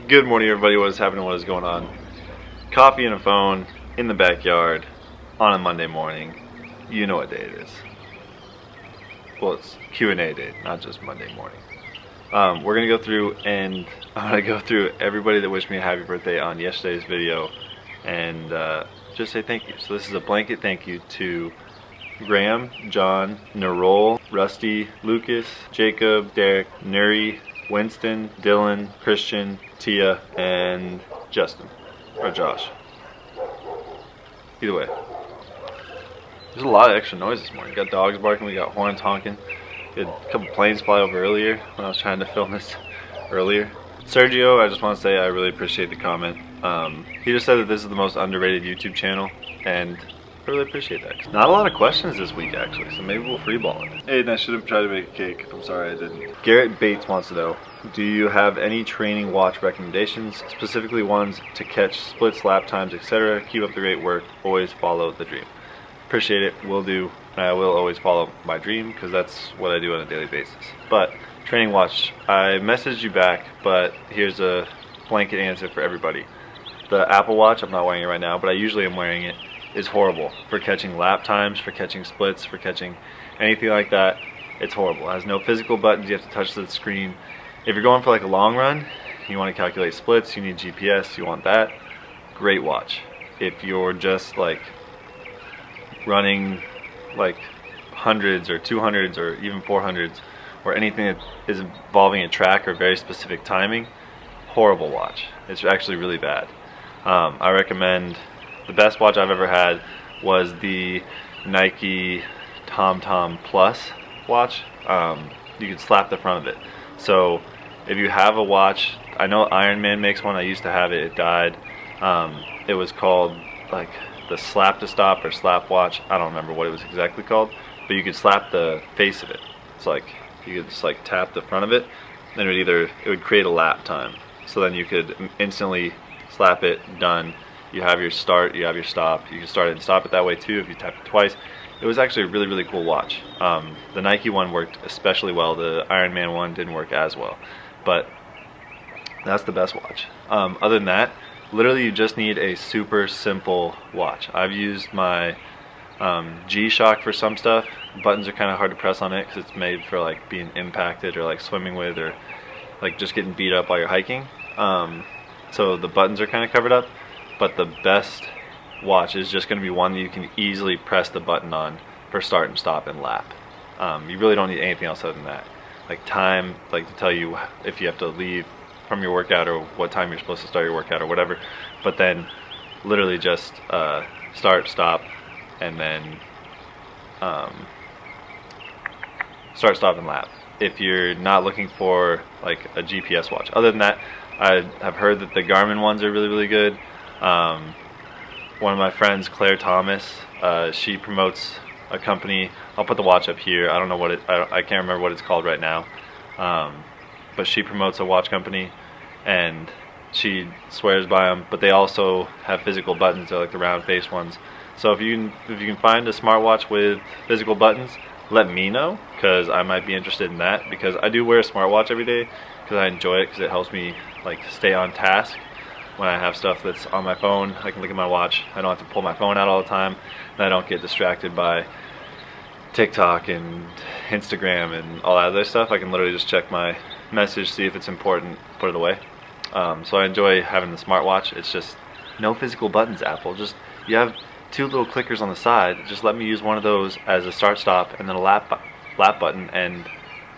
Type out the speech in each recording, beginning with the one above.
Good morning, everybody. What is happening? What is going on? Coffee and a phone in the backyard on a Monday morning. You know what day it is. Well, it's Q&A day, not just Monday morning. We're gonna go through and I'm gonna go through everybody that wished me a happy birthday on yesterday's video and just say thank you. So this is a blanket thank you to Graham, John, Nerol, Rusty, Lucas, Jacob, Derek, Nuri, Winston, Dylan, Christian, Tia, and Justin, or Josh. Either way. There's a lot of extra noise this morning. We got dogs barking, we got horns honking. We had a couple planes fly over earlier when I was trying to film this earlier. Sergio, I just want to say I really appreciate the comment. He just said that this is the most underrated YouTube channel, and I really appreciate that. Not a lot of questions this week actually, so maybe we'll freeball it. Hey, I should have tried to make a cake. I'm sorry I didn't. Garrett Bates wants to know, do you have any training watch recommendations, specifically ones to catch splits, lap times, etc.? Keep up the great work. Always follow the dream. Appreciate it. Will do. I will always follow my dream because that's what I do on a daily basis. But training watch, I messaged you back, but here's a blanket answer for everybody. The Apple Watch, I'm not wearing it right now, but I usually am wearing it, is horrible for catching lap times, for catching splits, for catching anything like that. It's horrible. It has no physical buttons. You have to touch the screen. If you're going for like a long run, you want to calculate splits, you need GPS, you want that, great watch. If you're just like running like hundreds or 200s or even 400s or anything that is involving a track or very specific timing, horrible watch. It's actually really bad. I recommend, the best watch I've ever had was the Nike TomTom Plus watch. You can slap the front of it. So if you have a watch, I know Ironman makes one, I used to have it, it died. It was called like the Slap to Stop or Slap Watch. I don't remember what it was exactly called, but you could slap the face of it. It's like you could just like tap the front of it, then it would create a lap time. So then you could instantly slap it, done. You have your start, you have your stop. You can start it and stop it that way too if you tap it twice. It was actually a really, really cool watch. The Nike one worked especially well. The Ironman one didn't work as well, but that's the best watch. Other than that, literally you just need a super simple watch. I've used my G-Shock for some stuff. Buttons are kind of hard to press on it because it's made for like being impacted or like swimming with or like just getting beat up while you're hiking. So the buttons are kind of covered up, but the best watch is just going to be one that you can easily press the button on for start and stop and lap. You really don't need anything else other than that. Like time, like to tell you if you have to leave from your workout or what time you're supposed to start your workout or whatever, but then literally just start, stop, and then start, stop, and lap. If you're not looking for like a GPS watch. Other than that, I have heard that the Garmin ones are really, really good. One of my friends, Claire Thomas, she promotes a company. I'll put the watch up here. I don't know what I can't remember what it's called right now. But she promotes a watch company and she swears by them, but they also have physical buttons. They're like the round face ones. So if you can find a smartwatch with physical buttons, let me know, because I might be interested in that, because I do wear a smartwatch every day because I enjoy it, because it helps me like stay on task. When I have stuff that's on my phone, I can look at my watch. I don't have to pull my phone out all the time, and I don't get distracted by TikTok and Instagram and all that other stuff. I can literally just check my message, see if it's important, put it away. So I enjoy having the smartwatch. It's just no physical buttons, Apple. Just you have two little clickers on the side. Just let me use one of those as a start, stop, and then a lap button, and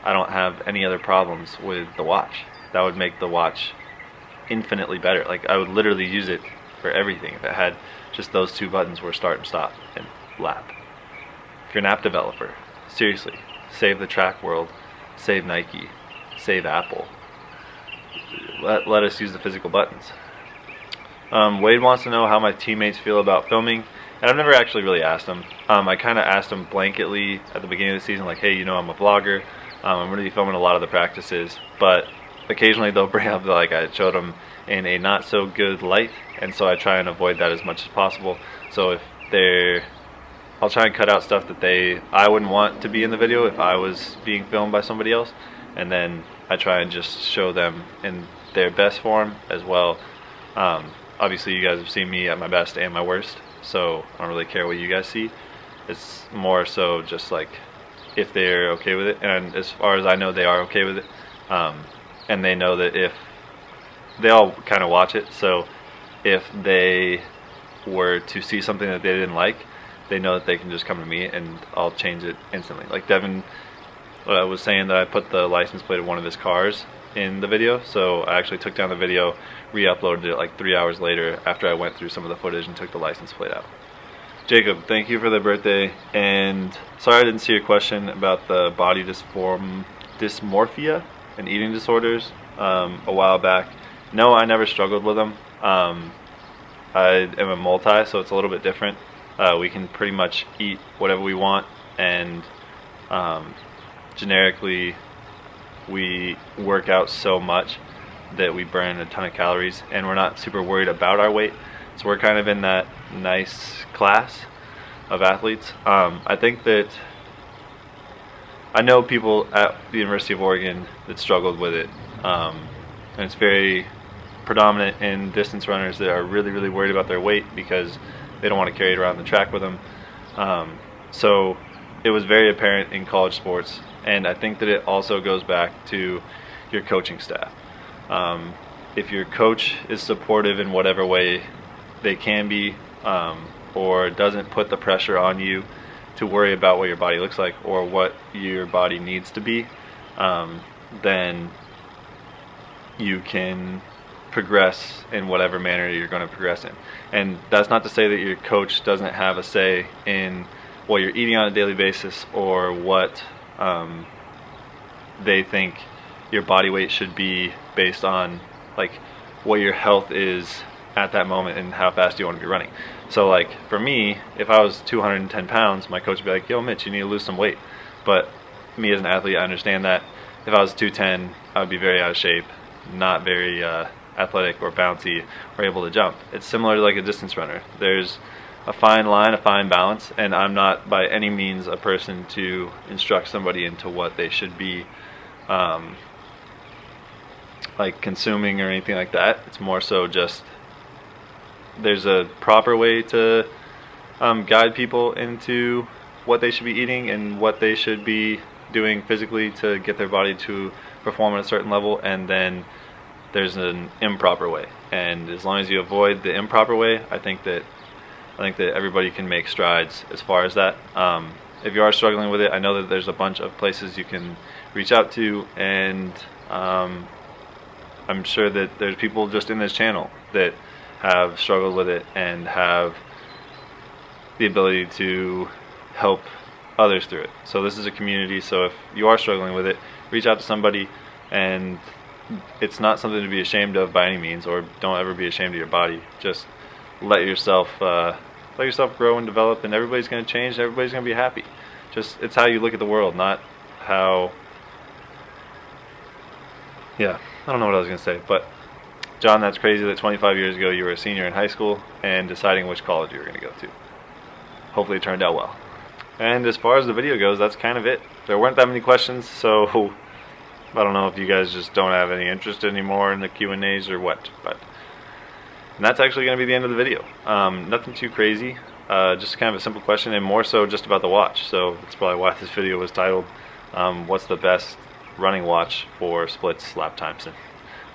I don't have any other problems with the watch. That would make the watch infinitely better. Like I would literally use it for everything if it had just those two buttons were start and stop and lap. If you're an app developer, seriously, save the track world, save Nike, save Apple. Let us use the physical buttons. Wade wants to know how my teammates feel about filming, and I've never actually really asked them. I kind of asked them blanketly at the beginning of the season, like, hey, you know, I'm a vlogger. I'm going to be filming a lot of the practices, but occasionally they'll bring up, like, I showed them in a not so good light, and so I try and avoid that as much as possible. So if I'll try and cut out stuff that I wouldn't want to be in the video if I was being filmed by somebody else, and then I try and just show them in their best form as well. Obviously you guys have seen me at my best and my worst, so I don't really care what you guys see. It's more so just like if they're okay with it, and as far as I know, they are okay with it. And they know that if they all kind of watch it, so if they were to see something that they didn't like, they know that they can just come to me and I'll change it instantly. Like Devin was saying that I put the license plate of one of his cars in the video, so I actually took down the video, re-uploaded it like 3 hours later after I went through some of the footage and took the license plate out. Jacob, thank you for the birthday, and sorry I didn't see your question about the body dysmorphia and eating disorders a while back. No, I never struggled with them. I am a multi, so it's a little bit different. We can pretty much eat whatever we want, and generically we work out so much that we burn a ton of calories, and we're not super worried about our weight, so we're kind of in that nice class of athletes. I think that I know people at the University of Oregon that struggled with it, and it's very predominant in distance runners that are really worried about their weight because they don't want to carry it around the track with them. So it was very apparent in college sports, and I think that it also goes back to your coaching staff. If your coach is supportive in whatever way they can be, or doesn't put the pressure on you to worry about what your body looks like or what your body needs to be, then you can progress in whatever manner you're going to progress in. And that's not to say that your coach doesn't have a say in what you're eating on a daily basis or what they think your body weight should be based on like what your health is at that moment and how fast you want to be running. So like for me, if I was 210 pounds, my coach would be like, yo Mitch, you need to lose some weight. But me as an athlete, I understand that. If I was 210, I would be very out of shape, not very athletic or bouncy or able to jump. It's similar to like a distance runner. There's a fine line, a fine balance, and I'm not by any means a person to instruct somebody into what they should be like consuming or anything like that. It's more so just there's a proper way to guide people into what they should be eating and what they should be doing physically to get their body to perform at a certain level, and then there's an improper way. And as long as you avoid the improper way, I think that everybody can make strides as far as that. If you are struggling with it, I know that there's a bunch of places you can reach out to, and I'm sure that there's people just in this channel that have struggled with it and have the ability to help others through it. So this is a community, so if you are struggling with it, reach out to somebody, and it's not something to be ashamed of by any means, or don't ever be ashamed of your body. Just let yourself grow and develop, and everybody's going to change, and everybody's going to be happy. Just, it's how you look at the world, not how, yeah, I don't know what I was going to say, but John, that's crazy that 25 years ago you were a senior in high school and deciding which college you were going to go to. Hopefully it turned out well. And as far as the video goes, that's kind of it. There weren't that many questions, so I don't know if you guys just don't have any interest anymore in the Q&As or what, but and that's actually going to be the end of the video. Nothing too crazy, just kind of a simple question, and more so just about the watch. So that's probably why this video was titled what's the best running watch for splits, lap times, and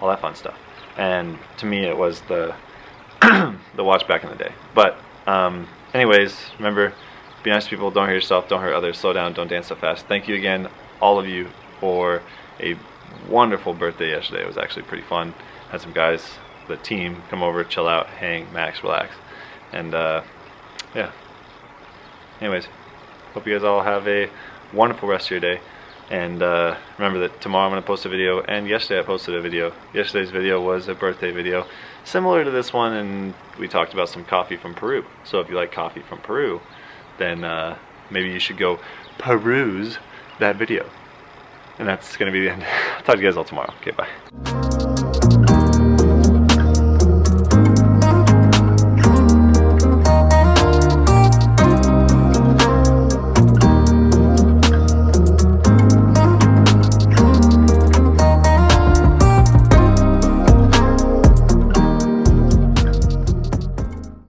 all that fun stuff. And to me it was the the watch back in the day. But anyways, remember, be nice to people, don't hurt yourself, don't hurt others, slow down, don't dance so fast. Thank you again, all of you, for a wonderful birthday yesterday. It was actually pretty fun. Had some guys, the team, come over, chill out, hang, max, relax, and yeah. Anyways, hope you guys all have a wonderful rest of your day, and remember that tomorrow I'm going to post a video, and yesterday I posted a video. Yesterday's video was a birthday video similar to this one, and we talked about some coffee from Peru. So if you like coffee from Peru, then maybe you should go peruse that video. And that's going to be the end. I'll talk to you guys all tomorrow. Okay, bye.